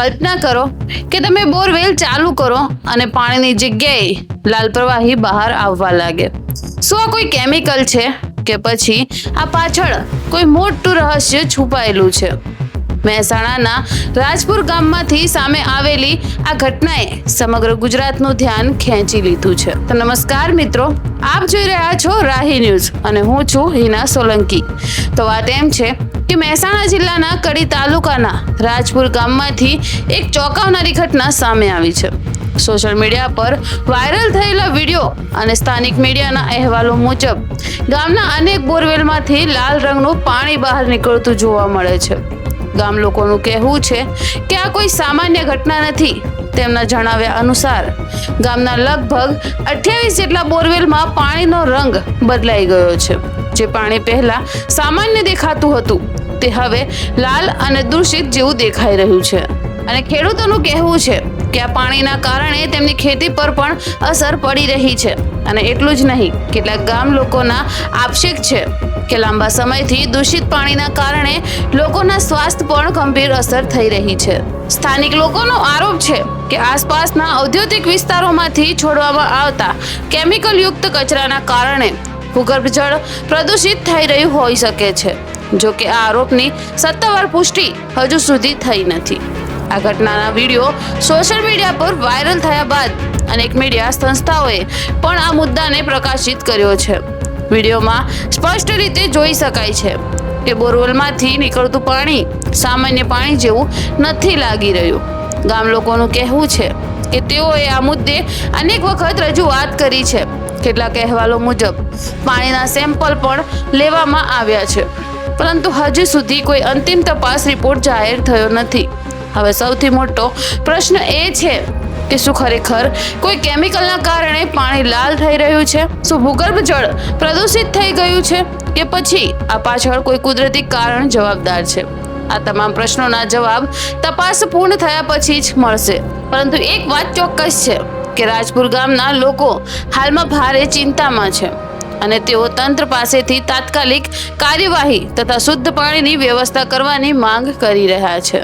કલ્પના કરો કે તમે બોરવેલ ચાલુ કરો અને પાણીની જગ્યાએ લાલ પ્રવાહી બહાર આવવા લાગે. શું આ કોઈ કેમિકલ છે કે પછી આ પાછળ કોઈ મોટું રહસ્ય છુપાયેલું છે? મહેસાણાના રાજપુર ગામમાંથી સામે આવેલી આ ઘટનાએ સમગ્ર ગુજરાતનું ધ્યાન ખેંચી લીધું છે. તો નમસ્કાર મિત્રો, આપ જોઈ રહ્યા છો રાહી ન્યૂઝ અને હું છું હિના સોલંકી. તો વાત એમ છે કે મહેસાણા જિલ્લાના કડી તાલુકાના રાજપુર ગામમાંથી એક ચોંકાવનારી ઘટના સામે આવી છે. સોશિયલ મીડિયા પર વાયરલ થયેલા વિડીયો અને સ્થાનિક મીડિયાના અહેવાલો મુજબ ગામના અનેક બોરવેલમાંથી લાલ રંગનું પાણી બહાર નીકળતું જોવા મળે છે. ગામ લોકોનું કહેવું છે કે આ કોઈ સામાન્ય ઘટના નથી. તેમના જણાવ્યા અનુસાર ગામના લગભગ 28 જેટલા બોરવેલમાં પાણીનો રંગ બદલાઈ ગયો છે. જે પાણી પહેલા સામાન્ય દેખાતું હતું તે હવે લાલ અને દૂષિત જેવું દેખાઈ રહ્યું છે. અને ખેડૂતોનું કહેવું છે કે આ પાણીના કારણે તેમની ખેતી પર પણ અસર પડી રહી છે. અને એટલું જ નહીં, કેટલાક ગામ લોકોના આક્ષેપ છે કે લાંબા સમયથી દૂષિત પાણીના કારણે લોકોના સ્વાસ્થ્ય પર ગંભીર અસર થઈ રહી છે. સ્થાનિક લોકોનો આરોપ છે કે આસપાસના ઔદ્યોગિક વિસ્તારોમાંથી છોડવામાં આવતા કેમિકલયુક્ત કચરાના કારણે ભૂગર્ભ જળ પ્રદૂષિત થઈ રહ્યું હોઈ શકે છે. જો કે આ આરોપની સત્તાવાર પુષ્ટિ હજુ સુધી થઈ નથી. આ ઘટનાના વિડીયો સોશિયલ મીડિયા પર વાયરલ થયા બાદ અનેક મીડિયા સંસ્થાઓએ પણ આ મુદ્દાને પ્રકાશિત કર્યો છે. વિડીયોમાં સ્પષ્ટ રીતે જોઈ શકાય છે કે બોરવેલમાંથી નીકળતું પાણી સામાન્ય પાણી જેવું નથી લાગી રહ્યું. ગામ લોકોનું કહેવું છે કે તેઓએ આ મુદ્દે અનેક વખત રજૂઆત કરી છે. કેટલાક અહેવાલો મુજબ પાણીના સેમ્પલ પણ લેવામાં આવ્યા છે, પરંતુ હજુ સુધી કોઈ અંતિમ તપાસ રિપોર્ટ જાહેર થયો નથી. હવે સૌથી મોટો પ્રશ્ન એ છે કે શું ખરેખર કોઈ કેમિકલના કારણે પાણી લાલ થઈ રહ્યું છે? શું ભૂગર્ભ જળ પ્રદૂષિત થઈ ગયું છે કે પછી આ પાછળ કોઈ કુદરતી કારણ જવાબદાર છે? આ તમામ પ્રશ્નોના જવાબ તપાસ પૂર્ણ થયા પછી જ મળશે. પરંતુ એક વાત ચોક્કસ છે કે રાજપુર ગામના લોકો હાલમાં ભારે ચિંતામાં છે અને તેઓ તંત્ર પાસેથી તાત્કાલિક કાર્યવાહી તથા શુદ્ધ પાણીની વ્યવસ્થા કરવાની માંગ કરી રહ્યા છે.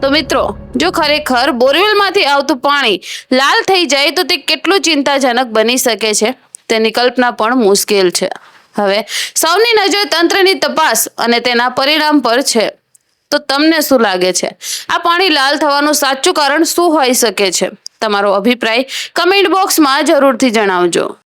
તો મિત્રો, જો ખરેખર બોરવેલમાંથી આવતું પાણી લાલ થઈ જાય તો તે કેટલું ચિંતાજનક બની શકે છે તેની કલ્પના પણ મુશ્કેલ છે. હવે સૌની નજર તંત્રની તપાસ અને તેના પરિણામ પર છે. તો તમને શું લાગે છે? આ પાણી લાલ થવાનું સાચું કારણ શું હોઈ શકે છે? તમારો અભિપ્રાય કમેન્ટ બોક્સમાં જરૂરથી જણાવજો.